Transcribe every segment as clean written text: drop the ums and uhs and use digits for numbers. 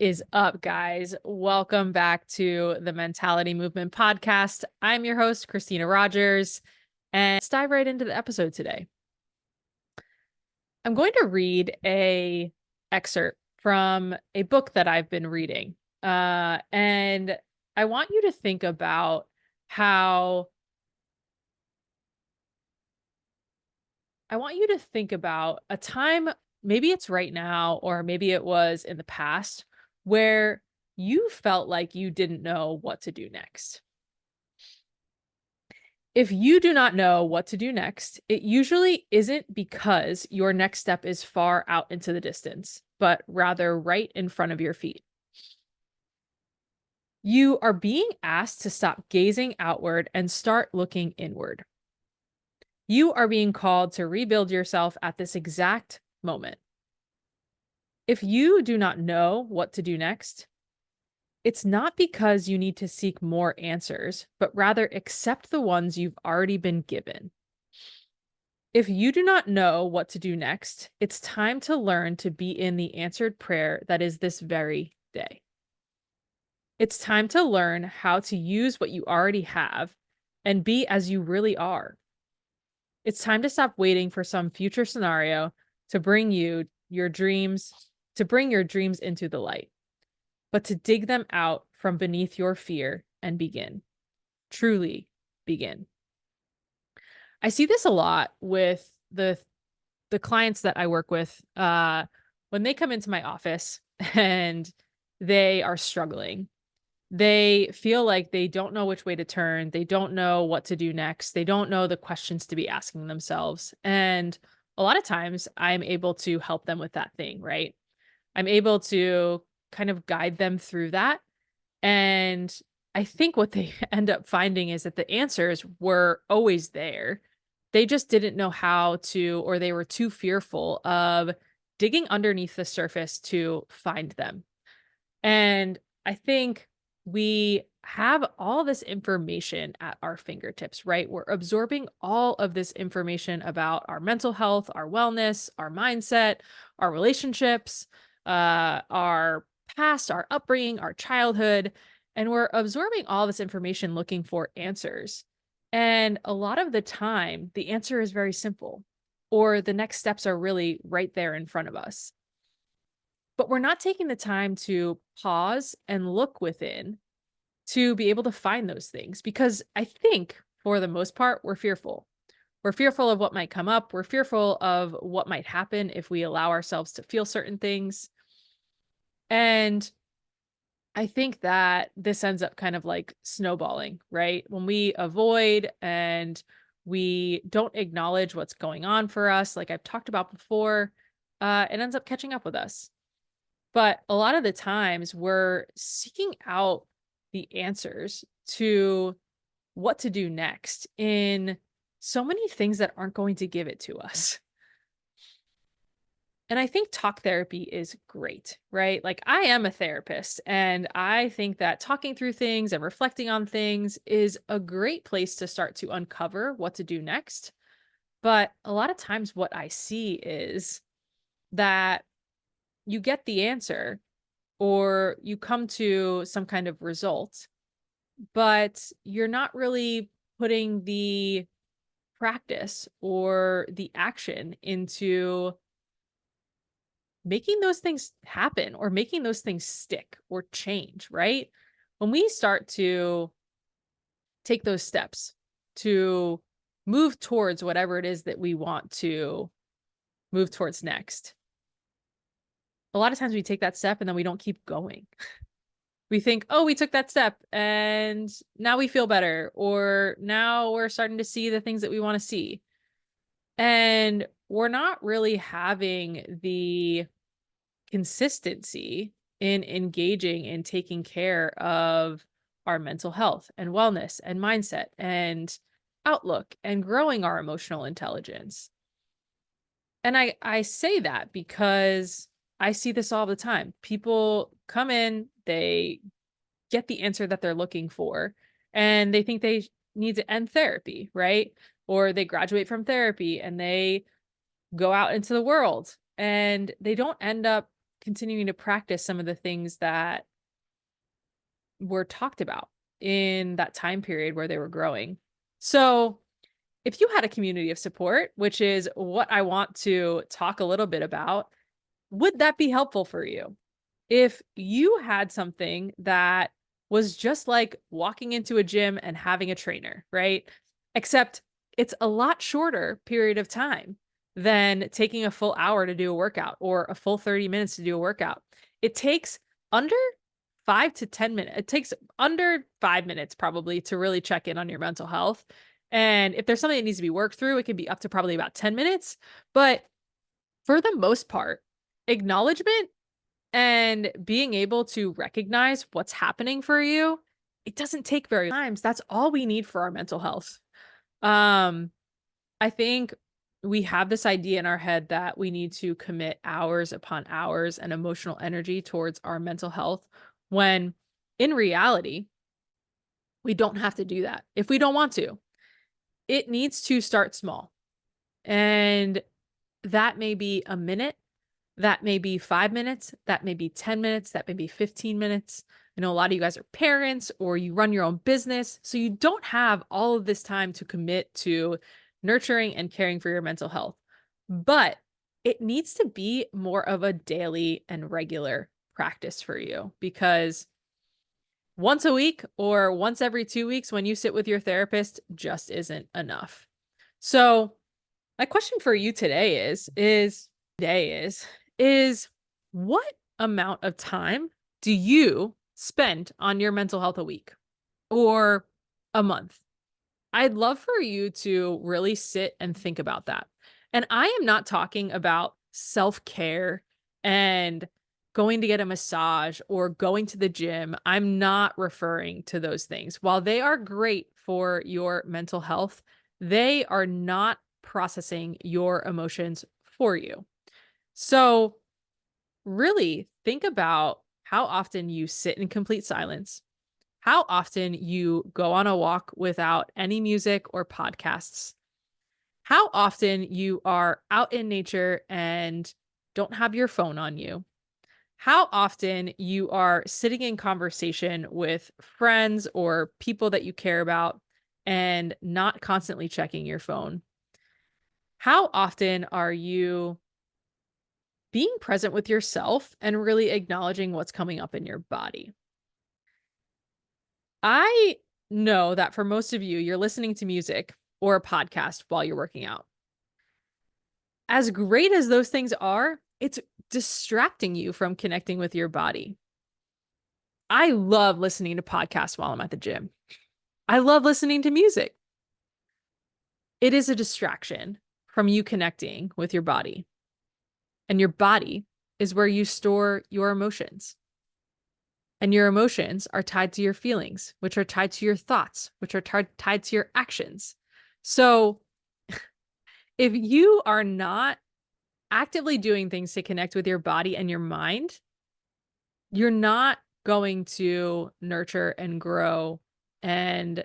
is up, guys? Welcome back to the Mentality Movement podcast. I'm your host, Christina Rogers, and let's dive right into the episode today. I'm going to read a excerpt from a book that I've been reading. And I want you to think about how I want you to think about a time, maybe it's right now, or maybe it was in the past, where you felt like you didn't know what to do next. If you do not know what to do next, it usually isn't because your next step is far out into the distance, but rather right in front of your feet. You are being asked to stop gazing outward and start looking inward. You are being called to rebuild yourself at this exact moment. If you do not know what to do next, it's not because you need to seek more answers, but rather accept the ones you've already been given. If you do not know what to do next, it's time to learn to be in the answered prayer that is this very day. It's time to learn how to use what you already have and be as you really are. It's time to stop waiting for some future scenario to bring you your dreams, to bring your dreams into the light, but to dig them out from beneath your fear and begin. Truly begin. I see this a lot with the clients that I work with when they come into my office and they are struggling. They feel like they don't know which way to turn. They don't know what to do next. They don't know the questions to be asking themselves. And a lot of times I'm able to help them with that thing, right? I'm able to kind of guide them through that. And I think what they end up finding is that the answers were always there. They just didn't know how to, or they were too fearful of digging underneath the surface to find them. And I think we have all this information at our fingertips, right? We're absorbing all of this information about our mental health, our wellness, our mindset, our relationships, our past, our upbringing, our childhood, and we're absorbing all this information looking for answers. And a lot of the time, the answer is very simple, or the next steps are really right there in front of us. But we're not taking the time to pause and look within to be able to find those things because I think for the most part, we're fearful. We're fearful of what might come up. We're fearful of what might happen if we allow ourselves to feel certain things. And I think that this ends up kind of like snowballing, right? When we avoid and we don't acknowledge what's going on for us, like I've talked about before, it ends up catching up with us. But a lot of the times we're seeking out the answers to what to do next in so many things that aren't going to give it to us. And I think talk therapy is great, right? Like I am a therapist and I think that talking through things and reflecting on things is a great place to start to uncover what to do next. But a lot of times what I see is that you get the answer or you come to some kind of result, but you're not really putting the practice or the action into making those things happen or making those things stick or change, right? When we start to take those steps to move towards whatever it is that we want to move towards next, a lot of times we take that step and then we don't keep going. We think, "Oh, we took that step and now we feel better," or now we're starting to see the things that we wanna see. And we're not really having the consistency in engaging in taking care of our mental health and wellness and mindset and outlook and growing our emotional intelligence. And I say that because I see this all the time. People come in, they get the answer that they're looking for and they think they need to end therapy, right? Or they graduate from therapy and they go out into the world and they don't end up continuing to practice some of the things that were talked about in that time period where they were growing. So, if you had a community of support, which is what I want to talk a little bit about, would that be helpful for you? If you had something that was just like walking into a gym and having a trainer, right? Except it's a lot shorter period of time than taking a full hour to do a workout or a full 30 minutes to do a workout. It takes under 5 to 10 minutes. It takes under 5 minutes probably to really check in on your mental health. And if there's something that needs to be worked through, it can be up to probably about 10 minutes. But for the most part, acknowledgement and being able to recognize what's happening for you, it doesn't take very times. That's all we need for our mental health. Um, I think we have this idea in our head that we need to commit hours upon hours and emotional energy towards our mental health when in reality, we don't have to do that if we don't want to. It needs to start small. And that may be a minute, that may be 5 minutes, that may be 10 minutes, that may be 15 minutes. I know a lot of you guys are parents or you run your own business, so you don't have all of this time to commit to nurturing and caring for your mental health. But it needs to be more of a daily and regular practice for you because once a week or once every 2 weeks when you sit with your therapist just isn't enough. So, my question for you today is what amount of time do you spend on your mental health a week or a month? I'd love for you to really sit and think about that. And I am not talking about self-care and going to get a massage or going to the gym. I'm not referring to those things. While they are great for your mental health, they are not processing your emotions for you. So, really think about how often you sit in complete silence, how often you go on a walk without any music or podcasts, how often you are out in nature and don't have your phone on you, how often you are sitting in conversation with friends or people that you care about and not constantly checking your phone. How often are you being present with yourself and really acknowledging what's coming up in your body? I know that for most of you, you're listening to music or a podcast while you're working out. As great as those things are, it's distracting you from connecting with your body. I love listening to podcasts while I'm at the gym. I love listening to music. It is a distraction from you connecting with your body. And your body is where you store your emotions. And your emotions are tied to your feelings, which are tied to your thoughts, which are tied to your actions. So if you are not actively doing things to connect with your body and your mind, you're not going to nurture and grow and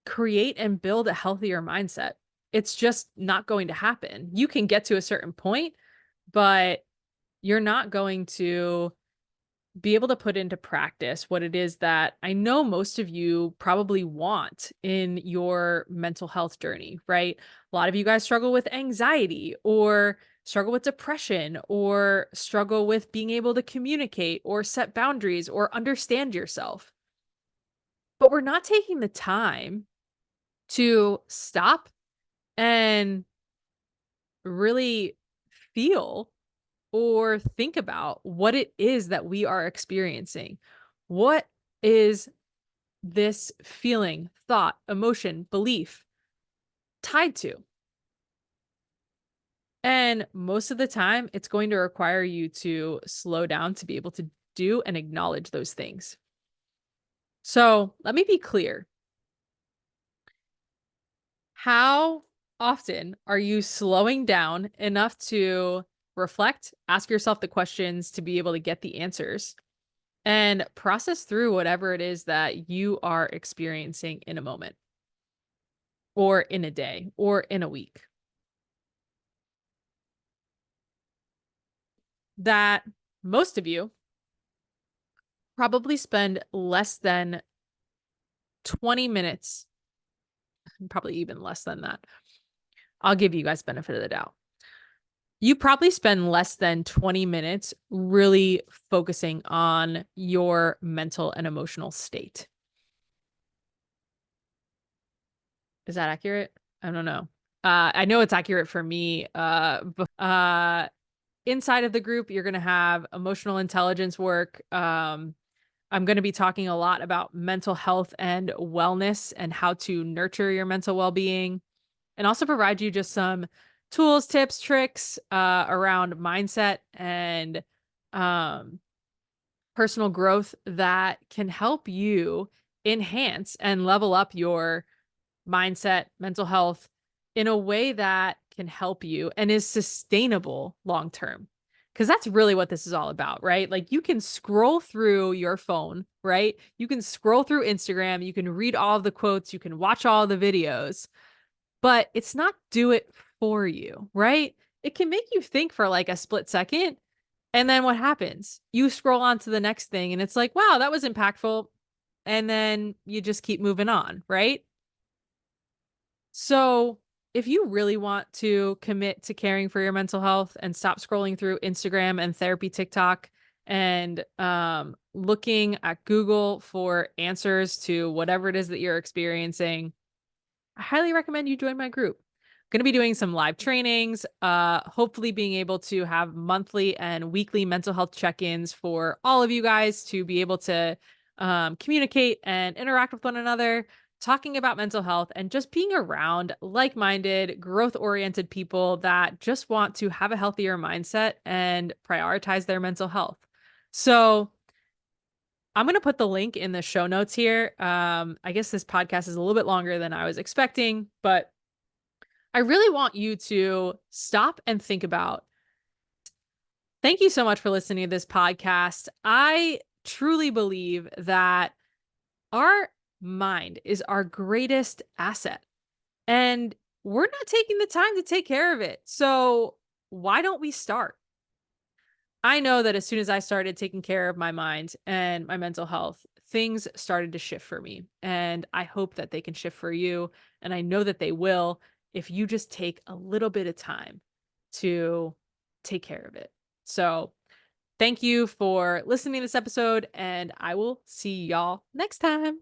create and build a healthier mindset. It's just not going to happen. You can get to a certain point, but you're not going to be able to put into practice what it is that I know most of you probably want in your mental health journey, right? A lot of you guys struggle with anxiety or struggle with depression or struggle with being able to communicate or set boundaries or understand yourself. But we're not taking the time to stop and really feel or think about what it is that we are experiencing. What is this feeling, thought, emotion, belief tied to? And most of the time, it's going to require you to slow down to be able to do and acknowledge those things. So let me be clear. How often are you slowing down enough to reflect, ask yourself the questions to be able to get the answers, and process through whatever it is that you are experiencing in a moment or in a day or in a week? that most of you probably spend less than 20 minutes, probably even less than that. I'll give you guys benefit of the doubt. You probably spend less than 20 minutes really focusing on your mental and emotional state. Is that accurate? I don't know. I know it's accurate for me. Inside of the group, you're going to have emotional intelligence work. I'm going to be talking a lot about mental health and wellness and how to nurture your mental well-being, and also provide you just some tools, tips, tricks around mindset and um, personal growth that can help you enhance and level up your mindset, mental health in a way that can help you and is sustainable long term. Because that's really what this is all about, right? Like you can scroll through your phone, right? You can scroll through Instagram, you can read all of the quotes, you can watch all the videos, but it's not do it for you, right? It can make you think for like a split second. And then what happens? You scroll on to the next thing and it's like, wow, that was impactful. And then you just keep moving on, right? So, if you really want to commit to caring for your mental health and stop scrolling through Instagram and therapy TikTok and looking at Google for answers to whatever it is that you're experiencing, I highly recommend you join my group. Going to be doing some live trainings, hopefully being able to have monthly and weekly mental health check-ins for all of you guys to be able to communicate and interact with one another, talking about mental health and just being around like-minded, growth-oriented people that just want to have a healthier mindset and prioritize their mental health. So I'm going to put the link in the show notes here. I guess this podcast is a little bit longer than I was expecting, but I really want you to stop and think about. Thank you so much for listening to this podcast. I truly believe that our mind is our greatest asset, and we're not taking the time to take care of it. So, why don't we start? I know that as soon as I started taking care of my mind and my mental health, things started to shift for me. And I hope that they can shift for you. And I know that they will if you just take a little bit of time to take care of it. So, thank you for listening to this episode, and I will see y'all next time.